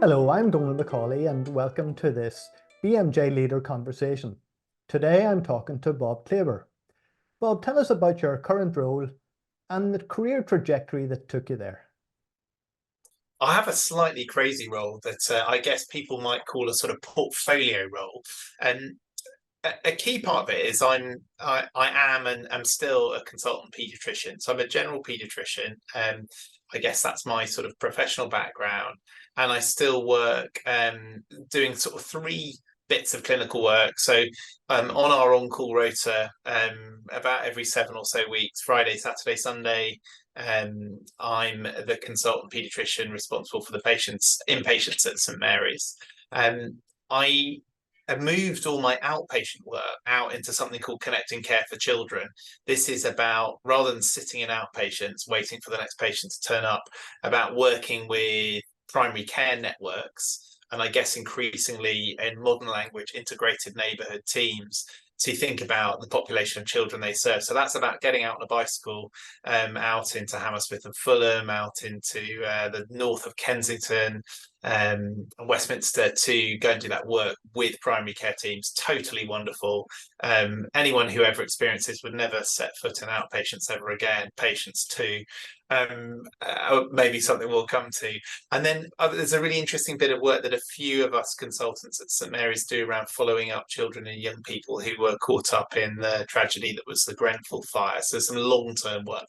Hello, I'm Donald Macaulay and welcome to this BMJ Leader Conversation. Today I'm talking to Bob Klaber. Bob, tell us about your current role and the career trajectory that took you there. I have a slightly crazy role that I guess people might call a sort of portfolio role. And a key part of it is I am and am still a consultant paediatrician. So I'm a general paediatrician. I guess that's my sort of professional background. And I still work doing sort of three bits of clinical work. So on our on-call rota, about every 7 or so weeks, Friday, Saturday, Sunday, I'm the consultant paediatrician responsible for the patients, inpatients at St Mary's. I have moved all my outpatient work out into something called Connecting Care for Children. This is about, rather than sitting in outpatients waiting for the next patient to turn up, about working with primary care networks, and I guess increasingly in modern language, integrated neighbourhood teams to think about the population of children they serve. So that's about getting out on a bicycle, out into Hammersmith and Fulham, out into the north of Kensington, Westminster, to go and do that work with primary care teams. Totally wonderful. Anyone who ever experiences would never set foot in outpatients ever again. Patients too. Maybe something we'll come to. And then there's a really interesting bit of work that a few of us consultants at St Mary's do around following up children and young people who were caught up in the tragedy that was the Grenfell fire. So some long-term work.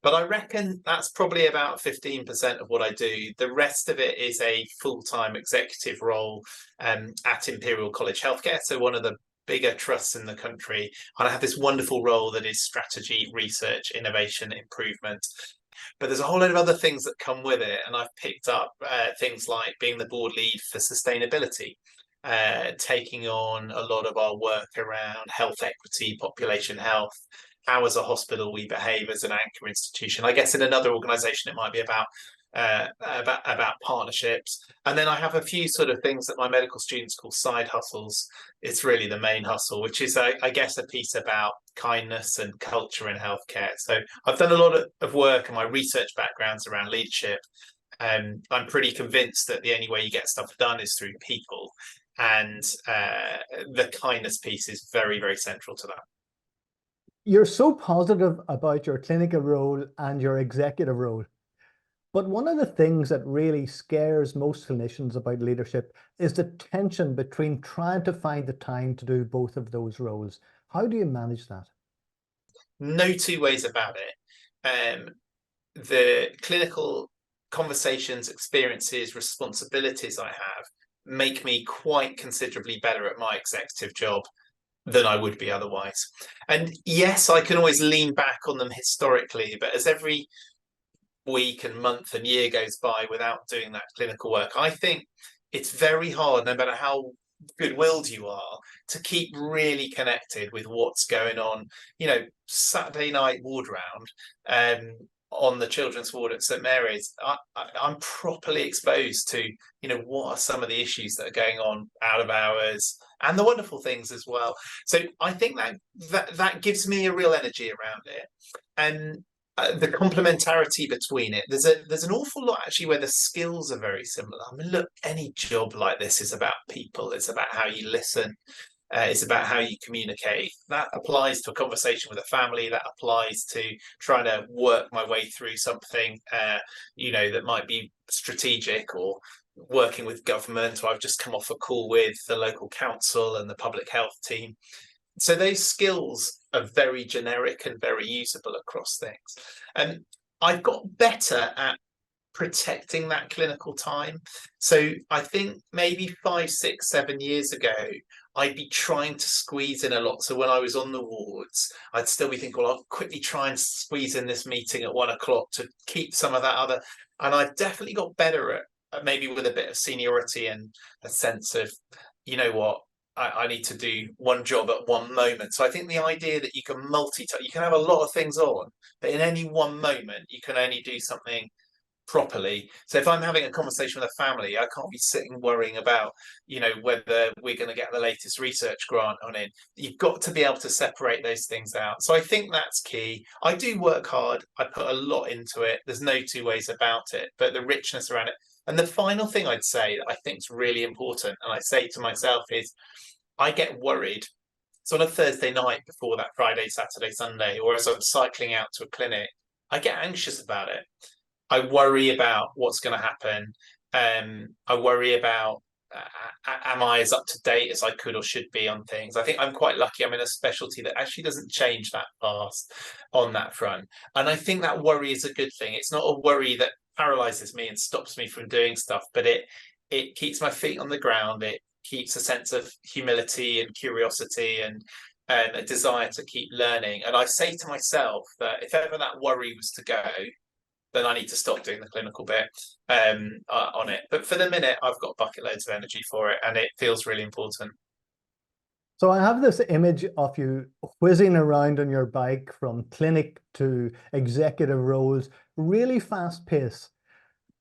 But I reckon that's probably about 15% of what I do. The rest of it is a full-time executive role at Imperial College Healthcare. So one of the bigger trusts in the country. And I have this wonderful role that is strategy, research, innovation, improvement. But there's a whole load of other things that come with it. And I've picked up things like being the board lead for sustainability, taking on a lot of our work around health equity, population health, how as a hospital we behave as an anchor institution. I guess in another organisation it might be about partnerships. And then I have a few sort of things that my medical students call side hustles. It's really the main hustle, which is I guess a piece about kindness and culture in healthcare. So I've done a lot of work, and my research background's around leadership. I'm pretty convinced that the only way you get stuff done is through people, and the kindness piece is very, very central to that. You're so positive about your clinical role and your executive role. But one of the things that really scares most clinicians about leadership is the tension between trying to find the time to do both of those roles. How do you manage that? No two ways about it. The clinical conversations, experiences, responsibilities I have make me quite considerably better at my executive job than I would be otherwise. And yes, I can always lean back on them historically, but as every week and month and year goes by without doing that clinical work, I think it's very hard, no matter how good-willed you are, to keep really connected with what's going on. Saturday night ward round, on the children's ward at St Mary's, I'm properly exposed to, what are some of the issues that are going on out of hours, and the wonderful things as well. So I think that gives me a real energy around it. And the complementarity between it, there's an awful lot actually where the skills are very similar. I mean, look, any job like this is about people. It's about how you listen. It's about how you communicate. That applies to a conversation with a family. That applies to trying to work my way through something, that might be strategic, or working with government, or I've just come off a call with the local council and the public health team. So those skills are very generic and very usable across things. And I've got better at protecting that clinical time. So I think maybe 5, 6, 7 years ago, I'd be trying to squeeze in a lot. So when I was on the wards, I'd still be thinking, well, I'll quickly try and squeeze in this meeting at 1 o'clock to keep some of that other. And I've definitely got better at maybe with a bit of seniority and a sense of, you know what, I need to do one job at one moment. So I think the idea that you can multitask, you can have a lot of things on, but in any one moment, you can only do something properly. So if I'm having a conversation with a family, I can't be sitting worrying about, whether we're going to get the latest research grant on it. You've got to be able to separate those things out. So I think that's key. I do work hard. I put a lot into it. There's no two ways about it, but the richness around it. And the final thing I'd say that I think is really important, and I say to myself, is I get worried. So on a Thursday night before that Friday, Saturday, Sunday, or as I'm cycling out to a clinic, I get anxious about it. I worry about what's going to happen. I worry about am I as up to date as I could or should be on things. I think I'm quite lucky. I'm in a specialty that actually doesn't change that fast on that front. And I think that worry is a good thing. It's not a worry that paralyzes me and stops me from doing stuff, but it keeps my feet on the ground. It keeps a sense of humility and curiosity and a desire to keep learning. And I say to myself that if ever that worry was to go, then I need to stop doing the clinical bit on it. But for the minute, I've got bucket loads of energy for it, and it feels really important. So I have this image of you whizzing around on your bike from clinic to executive roles, really fast pace.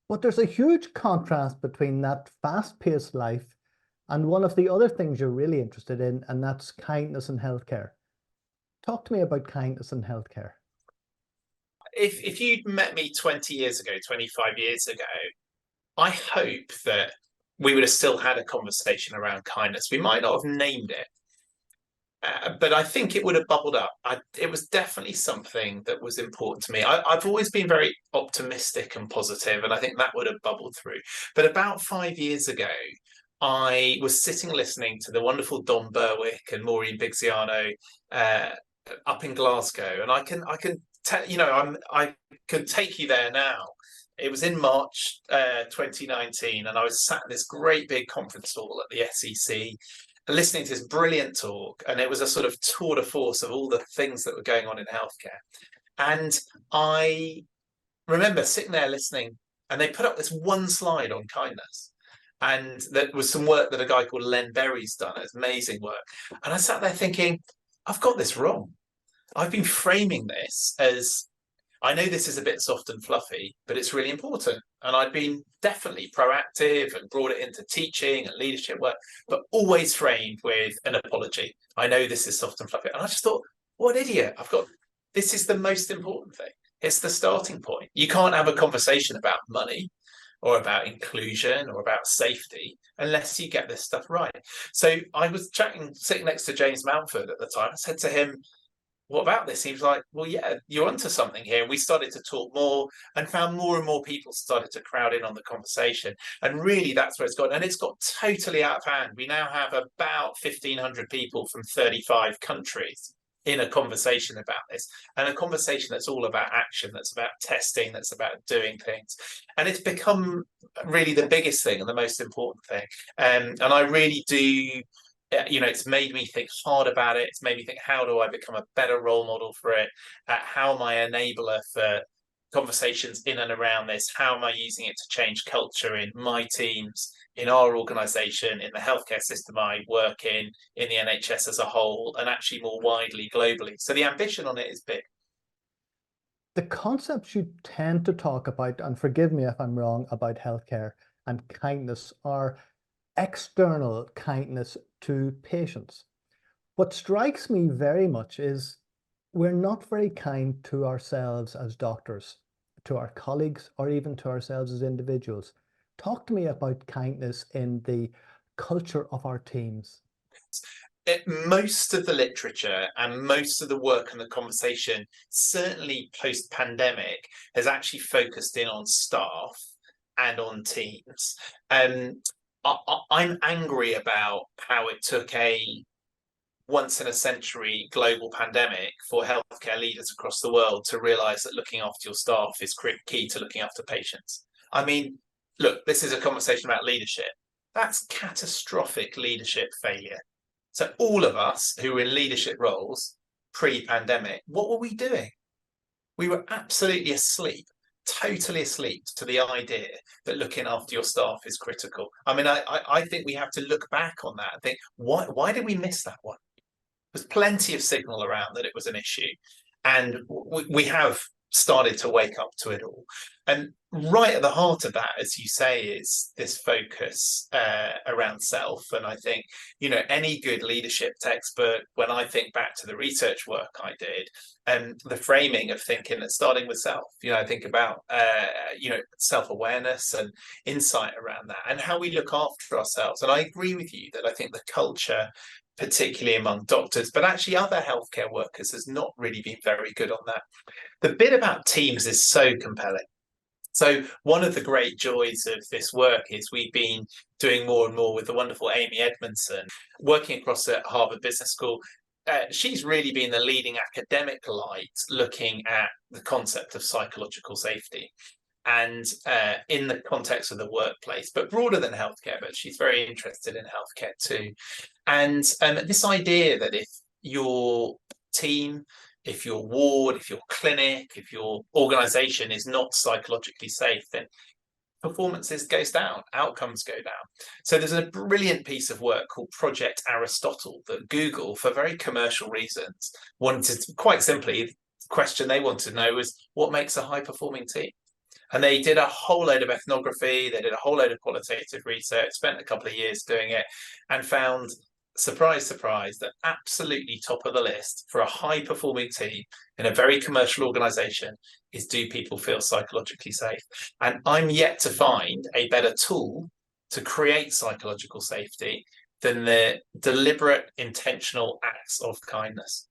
But there's a huge contrast between that fast-paced life and one of the other things you're really interested in, and that's kindness in healthcare. Talk to me about kindness in healthcare. If you'd met me 20 years ago, 25 years ago, I hope that we would have still had a conversation around kindness. We might not have named it, but I think it would have bubbled up. It was definitely something that was important to me. I've always been very optimistic and positive, and I think that would have bubbled through. But about 5 years ago, I was sitting listening to the wonderful Don Berwick and Maureen Bigziano up in Glasgow, and I can tell I could take you there now. It was in March 2019, and I was sat in this great big conference hall at the SEC listening to this brilliant talk, and it was a sort of tour de force of all the things that were going on in healthcare. And I remember sitting there listening, and they put up this one slide on kindness. And there was some work that a guy called Len Berry's done. It's amazing work. And I sat there thinking, I've got this wrong. I've been framing this as I know this is a bit soft and fluffy, but it's really important. And I'd been definitely proactive and brought it into teaching and leadership work, but always framed with an apology. I know this is soft and fluffy. And I just thought, what an idiot. This is the most important thing. It's the starting point. You can't have a conversation about money or about inclusion or about safety unless you get this stuff right. So I was sitting next to James Mountford at the time. I said to him, what about this? He was like, well, yeah, you're onto something here. And we started to talk more and found more and more people started to crowd in on the conversation. And really, that's where it's gone. And it's got totally out of hand. We now have about 1,500 people from 35 countries in a conversation about this, and a conversation that's all about action, that's about testing, that's about doing things. And it's become really the biggest thing and the most important thing. And I really do it's made me think hard about it. It's made me think, how do I become a better role model for it? How am I an enabler for conversations in and around this? How am I using it to change culture in my teams, in our organization, in the healthcare system I work in the NHS as a whole, and actually more widely globally? So the ambition on it is big. The concepts you tend to talk about, and forgive me if I'm wrong, about healthcare and kindness are external kindness to patients. What strikes me very much is we're not very kind to ourselves as doctors, to our colleagues, or even to ourselves as individuals. Talk to me about kindness in the culture of our teams. Most of the literature and most of the work and the conversation, certainly post-pandemic, has actually focused in on staff and on teams. I'm angry about how it took a once in a century global pandemic for healthcare leaders across the world to realize that looking after your staff is key to looking after patients. I mean, look, this is a conversation about leadership. That's catastrophic leadership failure. So all of us who were in leadership roles pre-pandemic, what were we doing? We were absolutely asleep, totally asleep to the idea that looking after your staff is critical. I mean, I think we have to look back on that and think, why did we miss that one? There's plenty of signal around that it was an issue. And we have started to wake up to it all. And right at the heart of that, as you say, is this focus around self. And I think, any good leadership textbook, when I think back to the research work I did, and the framing of thinking that starting with self, I think about, self-awareness and insight around that and how we look after ourselves. And I agree with you that I think the culture, particularly among doctors, but actually other healthcare workers, has not really been very good on that. The bit about teams is so compelling. So one of the great joys of this work is we've been doing more and more with the wonderful Amy Edmondson, working across at Harvard Business School. She's really been the leading academic light looking at the concept of psychological safety and in the context of the workplace, but broader than healthcare, but she's very interested in healthcare too. And this idea that if your team, if your ward, if your clinic, if your organization is not psychologically safe, then performances goes down, outcomes go down. So there's a brilliant piece of work called Project Aristotle that Google, for very commercial reasons, wanted to, quite simply, the question they wanted to know was what makes a high performing team? And they did a whole load of ethnography, they did a whole load of qualitative research, spent a couple of years doing it, and found, surprise, surprise, that absolutely top of the list for a high performing team in a very commercial organization is, do people feel psychologically safe? And I'm yet to find a better tool to create psychological safety than the deliberate, intentional acts of kindness.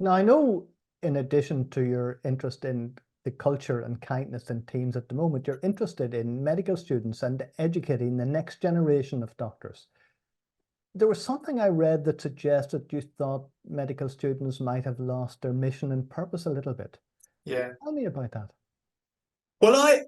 Now, I know in addition to your interest in the culture and kindness in teams at the moment, you're interested in medical students and educating the next generation of doctors. There was something I read that suggested you thought medical students might have lost their mission and purpose a little bit. Yeah. Tell me about that. Well, I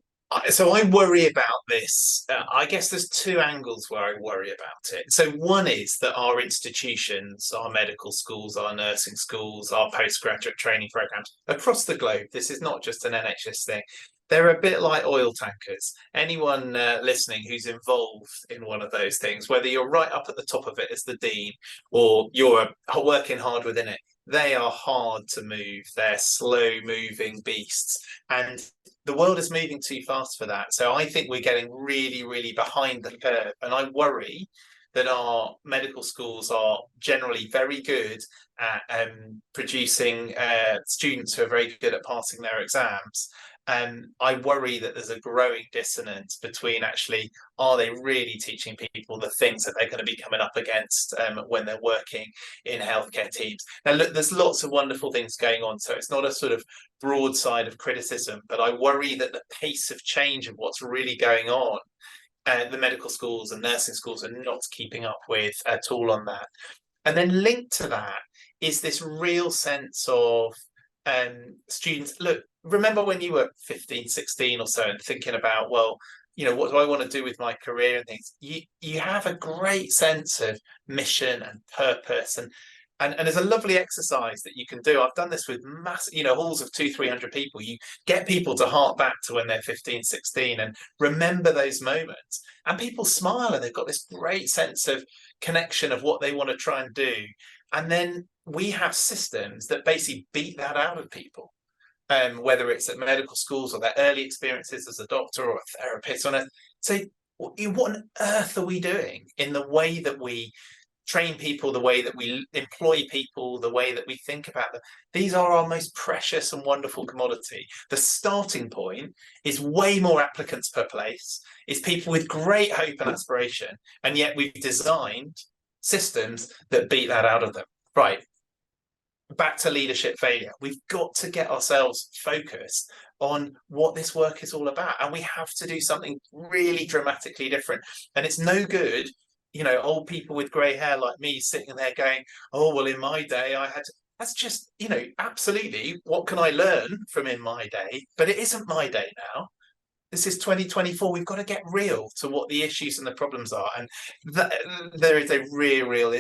worry about this. I guess there's two angles where I worry about it. So one is that our institutions, our medical schools, our nursing schools, our postgraduate training programs across the globe, this is not just an NHS thing. They're a bit like oil tankers. Anyone listening who's involved in one of those things, whether you're right up at the top of it as the dean or you're working hard within it, they are hard to move. They're slow moving beasts. And the world is moving too fast for that. So I think we're getting really, really behind the curve. And I worry that our medical schools are generally very good at producing students who are very good at passing their exams. And I worry that there's a growing dissonance between actually, are they really teaching people the things that they're going to be coming up against when they're working in healthcare teams? Now, look, there's lots of wonderful things going on. So it's not a sort of broadside of criticism, but I worry that the pace of change of what's really going on, the medical schools and nursing schools are not keeping up with at all on that. And then linked to that is this real sense of students, look, remember when you were 15, 16 or so and thinking about, well, what do I want to do with my career and things? You have a great sense of mission and purpose, and there's a lovely exercise that you can do. I've done this with massive, halls of 200-300 people. You get people to hark back to when they're 15, 16 and remember those moments. And people smile and they've got this great sense of connection of what they want to try and do. And then we have systems that basically beat that out of people, whether it's at medical schools or their early experiences as a doctor or a therapist. So what on earth are we doing in the way that we train people, the way that we employ people, the way that we think about them? These are our most precious and wonderful commodity. The starting point is way more applicants per place, is people with great hope and aspiration, and yet we've designed systems that beat that out of them. Right, back to leadership failure. We've got to get ourselves focused on what this work is all about, and we have to do something really dramatically different. And it's no good, old people with grey hair like me sitting there going, oh, well, in my day I had to. That's just, absolutely, what can I learn from in my day? But it isn't my day now. This is 2024. We've got to get real to what the issues and the problems are. And there is a real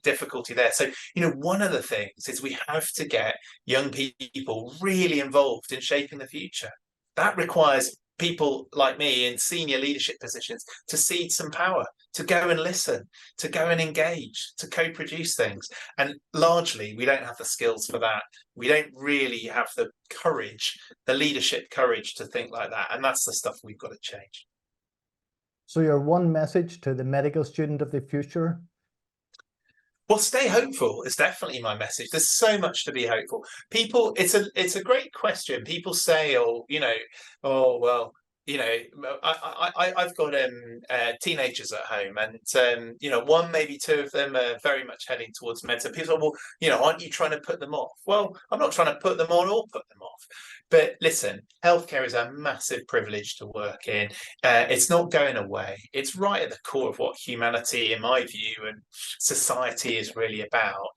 difficulty there. So, one of the things is we have to get young people really involved in shaping the future. That requires people like me in senior leadership positions to cede some power, to go and listen, to go and engage, to co-produce things. And largely, we don't have the skills for that. We don't really have the courage, the leadership courage to think like that. And that's the stuff we've got to change. So your one message to the medical student of the future? Well, stay hopeful is definitely my message. There's so much to be hopeful. People, it's a great question. People say, oh, oh well, I've got teenagers at home, and one, maybe two of them are very much heading towards medicine. People say, well, aren't you trying to put them off? Well, I'm not trying to put them on or put them off. But listen, healthcare is a massive privilege to work in. It's not going away. It's right at the core of what humanity, in my view, and society is really about.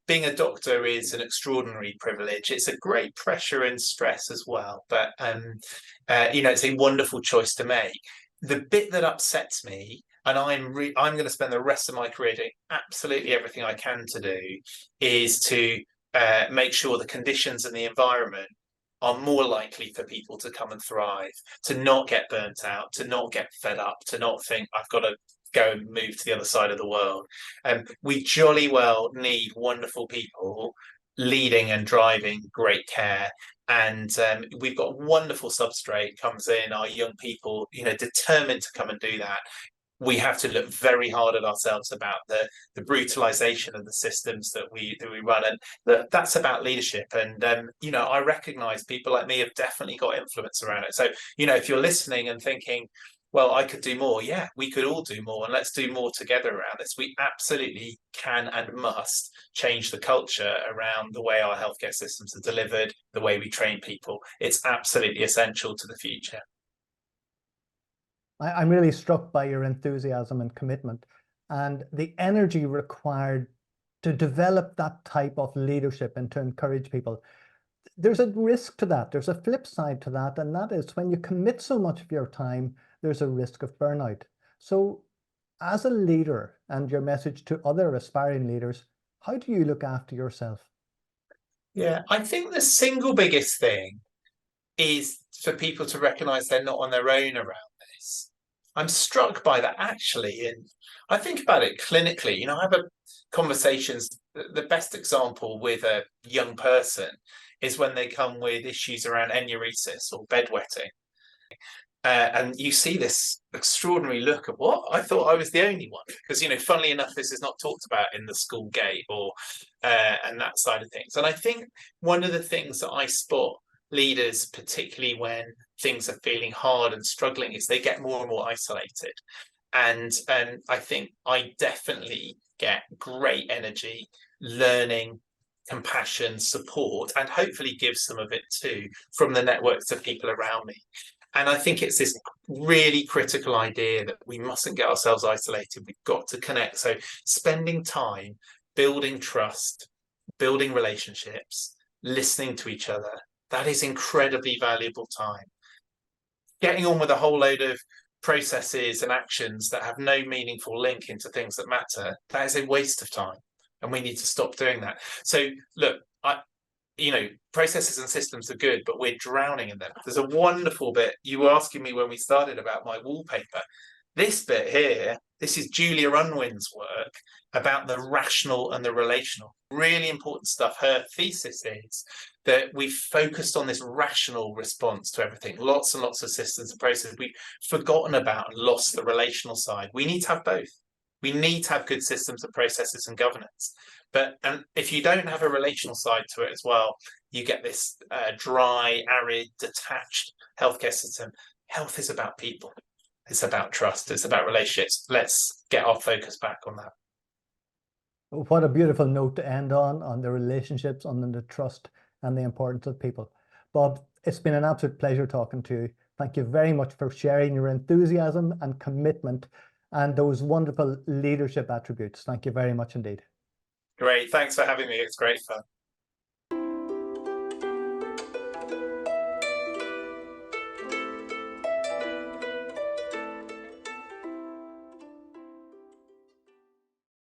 Being a doctor is an extraordinary privilege. It's a great pressure and stress as well, but it's a wonderful choice to make. The bit that upsets me, and I'm going to spend the rest of my career doing absolutely everything I can to do, is to make sure the conditions and the environment are more likely for people to come and thrive, to not get burnt out, to not get fed up, to not think I've got to go and move to the other side of the world. We jolly well need wonderful people leading and driving great care. And we've got wonderful substrate comes in, our young people, determined to come and do that. We have to look very hard at ourselves about the brutalization of the systems that we run, and that's about leadership. And I recognize people like me have definitely got influence around it. So if you're listening and thinking, well, I could do more, yeah, we could all do more, and let's do more together around this. We absolutely can and must change the culture around the way our healthcare systems are delivered, the way we train people. It's absolutely essential to the future. I'm really struck by your enthusiasm and commitment and the energy required to develop that type of leadership and to encourage people. There's a risk to that. There's a flip side to that, and that is when you commit so much of your time, there's a risk of burnout. So as a leader, and your message to other aspiring leaders, how do you look after yourself? Yeah, I think the single biggest thing is for people to recognize they're not on their own around this. I'm struck by that actually, and I think about it clinically. I have conversations. The best example with a young person is when they come with issues around enuresis or bedwetting. And you see this extraordinary look of what? I thought I was the only one. Because, funnily enough, this is not talked about in the school gate or and that side of things. And I think one of the things that I spot leaders, particularly when things are feeling hard and struggling, is they get more and more isolated. And I think I definitely get great energy, learning, compassion, support, and hopefully give some of it too from the networks of people around me. And I think it's this really critical idea that we mustn't get ourselves isolated. We've got to connect. So spending time building trust, building relationships, listening to each other, that is incredibly valuable time. Getting on with a whole load of processes and actions that have no meaningful link into things that matter, that is a waste of time. And we need to stop doing that. So look, processes and systems are good, but we're drowning in them. There's a wonderful bit you were asking me when we started about my wallpaper. This bit here, this is Julia Unwin's work about the rational and the relational. Really important stuff. Her thesis is that we've focused on this rational response to everything. Lots and lots of systems and processes. We've forgotten about and lost the relational side. We need to have both. We need to have good systems and processes and governance. But if you don't have a relational side to it as well, you get this dry, arid, detached healthcare system. Health is about people. It's about trust. It's about relationships. Let's get our focus back on that. What a beautiful note to end on the relationships, on the trust and the importance of people. Bob, it's been an absolute pleasure talking to you. Thank you very much for sharing your enthusiasm and commitment and those wonderful leadership attributes. Thank you very much indeed. Great. Thanks for having me. It's great fun.